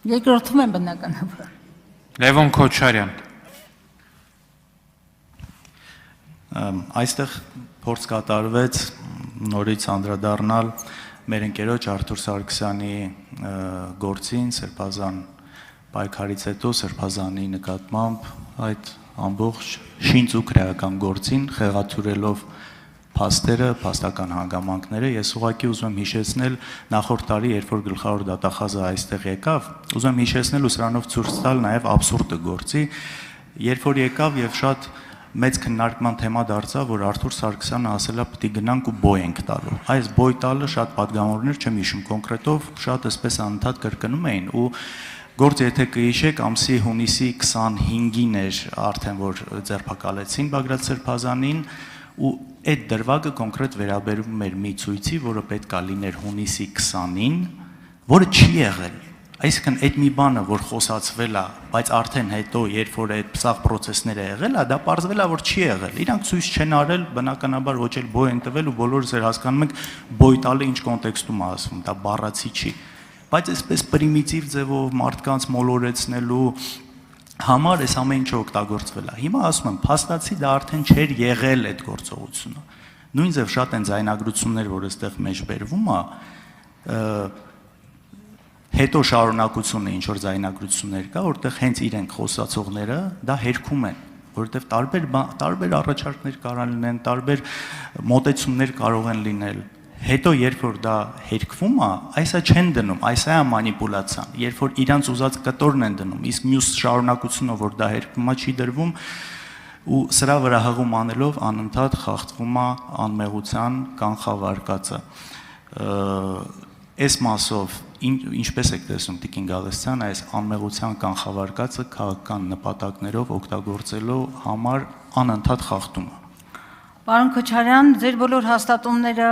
Երկրորդում եմ բնականաբար։ Լևոն Քոչարյան։ Այստեղ փորձ կատարվեց նորից անդրադառնալ մեր ընկերոջ Արթուր Սարգսյանի գործին, Սրբազան պայքարից հետո Սրբազանի նկատմամբ այդ ամբողջ շինծ ու քրեական գործին խեղաթյուրելով փաստերը, փաստական հանգամանքները, ես ուղղակի ուզում եմ հիշեցնել նախորդ տարի, երբ որ գլխավոր դատախազը այստեղ եկավ, ուզում եմ հիշեցնել ու սրանով ցույց տալ նաև աբսուրդը գործի, երբ որ եկավ եւ շատ մեծ քննարկման թեմա դարձավ, որ Արթուր Սարգսյանը ասել է պիտի գնանք ու բոյ ենք տալու։ Այս բոյ տալը շատ պատգամավորներ չեմ հիշում կոնկրետով, շատ էսպես անընդհատ կրկնում էին ու գործ եթե կհիշեք, ամսի հունիսի 25-ին էր արդեն որ ձերբակալեցին Բագրատ Սրբազանին ու այդ դրվագը կոնկրետ վերաբերում էր մի ցույցի, որը պետք է լիներ հունիսի 20-ին, որը չի եղել։ Այսինքն այդ մի բանը, որ խոսացվել է, բայց արդեն հետո, երբ որ այդ սաղ process-ները եղել է, դա պարզվել է, որ չի եղել։ Իրանք ցույց չեն արել, բնականաբար ոչ էլ բոյ են տվել ու բոլորս էլ հասկանում ենք բոյ տալը ինչ կոնտեքստում է ասվում, դա բառացի չի։ Բայց այսպես պրիմիտիվ ձևով մարդկանց մոլորեցնելու համար այս ամեն ինչը օգտագործվել է։ Հիմա ասում եմ, փաստացի դա արդեն չէր եղել այդ գործողությունը։ Նույն ձև շատ են ձայնագրություններ, որ այստեղ մեջ բերվում է, հետո շարունակությունը ինչ որ ձայնագրություններ կա, որտեղ հենց իրենք խոսացողները դա հերքում են, որովհետև տարբեր առաջարկներ կարող են լինեն, տարբեր մոտեցումներ կարող են լինել։ Հետո երբ որ դա հերկվում է, այսա չեն դնում, այսա է մանիպուլացիան, երբ որ իրանց ուզած կտորն են դնում, իսկ մյուս շարունակությունը, որ դա հերկվում է, չի դրվում ու սրա վրա հղում անելով անընդհատ խախտվում է անմեղության կանխավարկածը։ Այս մասով ինչպես եք տեսնում Տիկին Գալստյան, այս անմեղության կանխավարկածը քաղաքական նպատակներով օգտագործելու համար անընդհատ խախտում է։ Պարոն Քոչարյան, ձեր բոլոր հաստատումները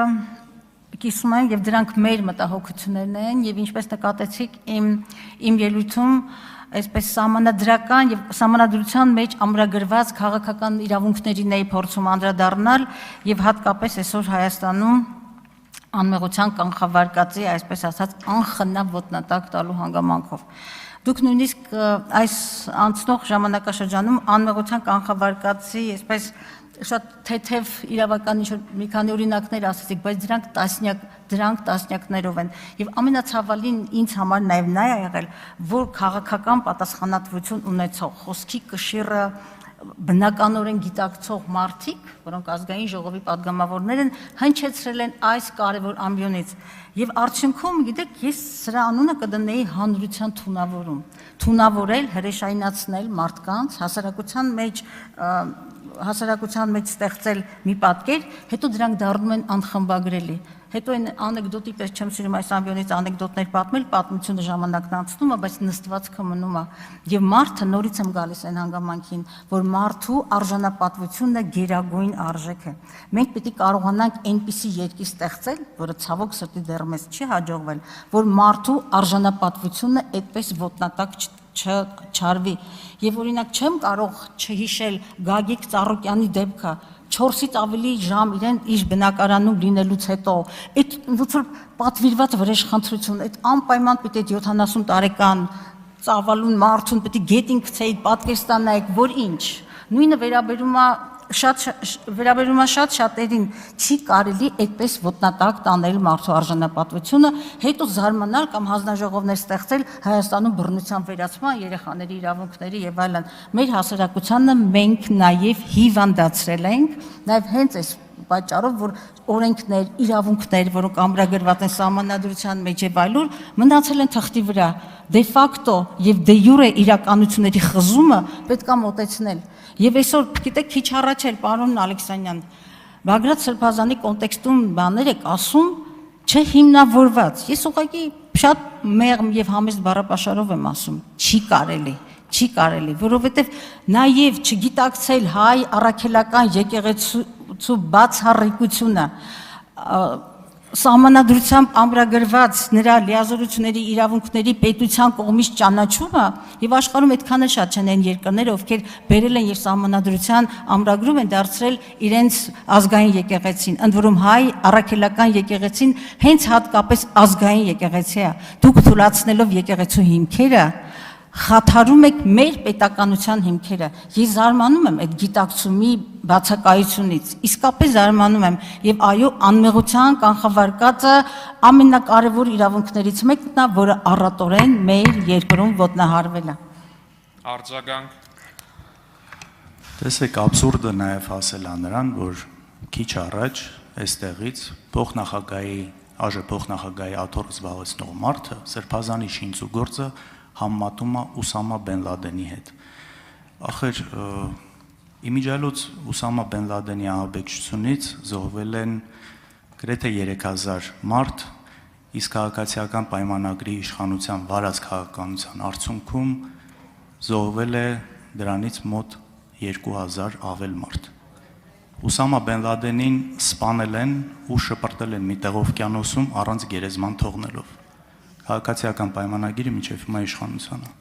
կիսում են եւ դրանք մեր մտահոգություններն են եւ ինչպես նկատեցիք իմ ելույթում այսպես սահմանադրական եւ սահմանադրության մեջ ամրագրված քաղաքական իրավունքներին էի փորձում անդրադառնալ եւ հատկապես այսօր Հայաստանում անմեղության կանխավարկածի, այսպես ասած, անխնա ոտնատակ տալու հանգամանքով։ Դուք նույնիսկ այս անցնող ժամանակաշրջանում անմեղության կանխավարկածի, այսպես շատ թեթև իրավական մի քանի օրինակներ ասեցիք, բայց դրանք տասնյակներով են։ Եվ ամենացավալին ինձ համար նաև նա է եղել, որ քաղաքական պատասխանատվություն ունեցող խոսքի կշիռը բնականորեն գիտակցող մարդիկ, որոնք ազգային ժողովի падգամավորներ են, հնչեցրել են այս կարևոր ամբիոնից։ Եվ արդյունքում, գիտեք, ես սրա անունը կդնեի հանրության թունավորել, հրեշայնացնել մարդկանց, հասարակության մեջ ստեղծել մի պատկեր, հետո դրանք դառնում են անխմբագրելի։ Հետո այն անեկդոտի պես չեմ սիրում այս ամբիոնից անեկդոտներ պատմել, պատմությունը ժամանակն անցնում է, բայց նստվածքը մնում է։ Եվ մարդը նորից եմ գալիս այն հանգամանքին, որ մարդու արժանապատվությունը գերագույն արժեք է։ Մենք պիտի կարողանանք այնպիսի երկիր ստեղծել, որը ցավոք սրտի դեռ մեզ չի հաջողվել, որ մարդու արժանապատվությունը այդպես ոտնատակ չարվի։ Եվ օրինակ չեմ կարող չհիշել Գագիկ Ծառուկյանի դեպքը, 4-ից ավելի ժամ իրեն իր բնակարանում լինելուց հետո, այդ ոնց որ պատվիրված վրեժխնդրություն, այդ անպայման պիտի 70 տարեկան ծավալուն մարդուն պիտի գետին գցեի, պատկերստանայիք, որ ինչ, նույնը վերաբերում է շատ շատերին, չի կարելի այդպես ոտնատակ տանել մարդու արժանապատվությունը, հետո զարմանալ կամ հանձնաժողովներ ստեղծել Հայաստանում բռնության վերացման, երեխաների իրավունքների եւ այլն։ Մեր հասարակությանը մենք նաեւ հիվանդացրել ենք, նաեւ հենց այս պատճառով, որ օրենքներ, իրավունքներ, որոնք ամրագրված են սահմանադրության մեջ եւ այլուր, մնացել են թղթի վրա։ Դե ֆակտո եւ դե յուրե իրականությունների խզումը պետք է մոտեցնել։ Եվ այսօր, գիտեք, քիչ առաջ էլ պարոն Ալեքսանյան, Բագրատ Սրբազանի կոնտեքստում բաներ եք ասում, չհիմնավորված։ Ես ուղղակի շատ մեղմ եւ համեստ բառապաշարով եմ ասում, չի կարելի, որովհետեւ նաեւ չգիտակցել հայ առաքելական եկեղեցու բացառիկությունը Սահմանադրությամբ ամրագրված նրա լիազորությունների իրավունքների պետության կողմից ճանաչումը եւ աշխարհում այդքանը շատ չեն այն երկրները, ովքեր բերել են եւ սահմանադրության ամրագրում են դարձրել իրենց ազգային եկեղեցին, ընդ որում հայ առաքելական եկեղեցին հենց հատկապես ազգային եկեղեցի է։ Դուք թույլատնելով եկեղեցու հիմքերը խաթարում եք մեր պետականության հիմքերը։ Ես զարմանում եմ այդ գիտակցումի բացակայությունից, իսկապես զարմանում եմ, եւ այո, անմեղության կանխավարկածը ամենակարևոր իրավունքներից մեկն է, որը առատորեն մեր երկրում ոտնահարվել է։ Արձագանք։ Տեսեք, աբսուրդը նաև ասել է նրան, որ քիչ առաջ այստեղից փոխնախագահի աթոռը զբաղեցնող մարդը Սրբազանի շինծու գործը համատում է Ուսամա Բեն Լադենի հետ։ Ախր իմիջիայլոց Ուսամա Բեն Լադենի ահաբեկչությունից զոհվել են գրեթե 3000 մարդ, իսկ քաղաքացիական պայմանագրի իշխանության վարած քաղաքականության արդյունքում զոհվել է դրանից մոտ 2000 ավել մարդ։ Ուսամա Բեն Լադենին սպանել են ու շպրտել են մի տեղ օվկիանոսում առանց գերեզման թողնելով։ Քաղաքացիական պայմանագիրը մինչև հիմա իշխանության է։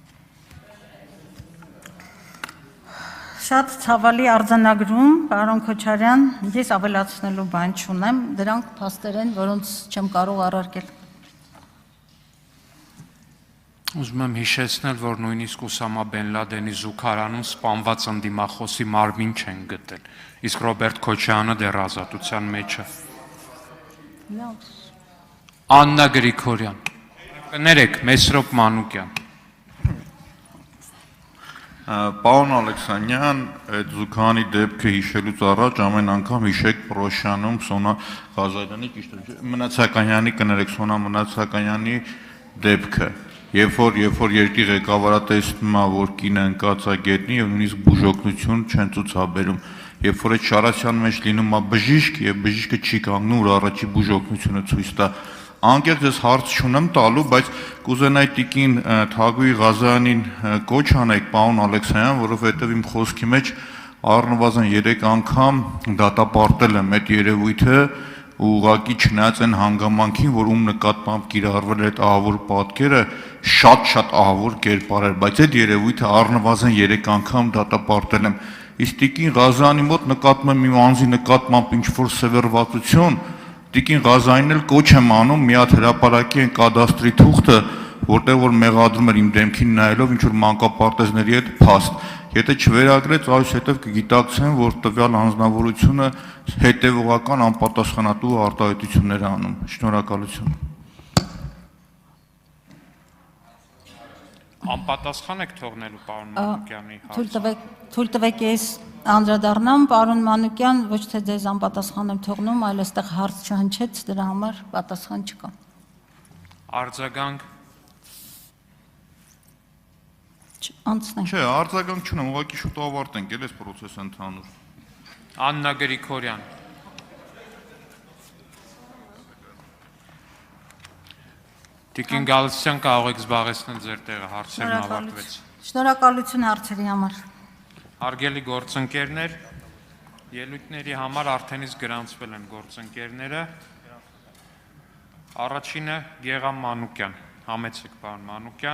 Շատ ցավալի արձանագրում, պարոն Քոչարյան, ես ավելացնելու բան չունեմ, դրանք փաստեր են, որոնց չեմ կարող առարկել։ Ուզում եմ հիշեցնել, որ նույնիսկ Ուսամա Բեն Լադենի զուգարանում սպանված ընդդիմախոսի մարմին չեն գտել, իսկ Ռոբերտ Քոչարյանը դեռ ազատության մեջ է։ Աննա Գրիգորյան։ Կներեք, Մեսրոպ Մանուկյան։ Պարոն Ալեքսանյան, այդ զուգարանի դեպքը հիշելուց առաջ ամեն անգամ հիշեք Պրոշյանում Սոնա Ղազարյանի, ճիշտ է, Մնացականյանի, կներեք Սոնա Մնացականյանի դեպքը։ Երբ որ երկրի ղեկավարը տեսնում է, որ կինը ընկած է գետնի եւ նույնիսկ բուժօգնություն չեն ցուցաբերում, երբ որ այդ շարասյան մեջ լինում է բժիշկ եւ բժիշկը չի կանգնում, որ առաջի բուժօգնությունը ցույց տա։ Անկեղծ ես հարց չունեմ տալու, բայց կուզենայի տիկին Թագուհի Ղազարյանին կոչ անեք, պարոն Ալեքսանյան, որովհետեւ իմ խոսքի մեջ առնվազն 3 անգամ դատապարտել եմ այդ երևույթը ու ուղղակի չնայած այն հանգամանքին, որ ում նկատմամբ կիրառվել այդ ահավոր պատկերը շատ ահավոր կերպարեր, բայց այդ երևույթը առնվազն 3 անգամ դատապարտել եմ։ Իսկ տիկին Ղազարյանի մոտ նկատում եմ իմ անձի նկատմամբ ինչ-որ սևեռվածություն, տիկին Ղազարյանին էլ կոչ եմ անում մի հատ հրապարակի այն կադաստրի թուղթը, որտեղ որ մեղադրում էր իմ դեմքին նայելով ինչ-որ մանկապարտեզների հետ փաստ։ Եթե չվերագրեց, այս հետև կգիտակցեն, որ տվյալ անձնավորությունը հետևողական անպատասխանատու արտահայտություններ է անում։ Շնորհակալություն։ Անպատասխան եք թողնելու պարոն Մանուկյանի հարցը։ Թույլ տվեք ես անդրադառնամ, պարոն Մանուկյան, ոչ թե ձեզ անպատասխան եմ թողնում, այլ այստեղ հարց չհնչեց, դրա համար պատասխան չկա։ Արձագանք։ Անցնենք։ Չէ, արձագանք չունեմ, ուղղակի շուտ ավարտենք, էլ էս process-ը ընդհանուր։ Աննա Գրիգորյան։ Տիկին Գալստյան, կարող եք զբաղեցնել ձեր տեղը, հարցերն ավարտվեց։ Շնորհակալություն հարցերի համար։ Հարգելի գործընկերներ, ելույթների համար արդեն իսկ գրանցվել են գործընկերները։ Առաջինը Գեգամ Մանուկյան, համեցեք պարոն Մանուկյան։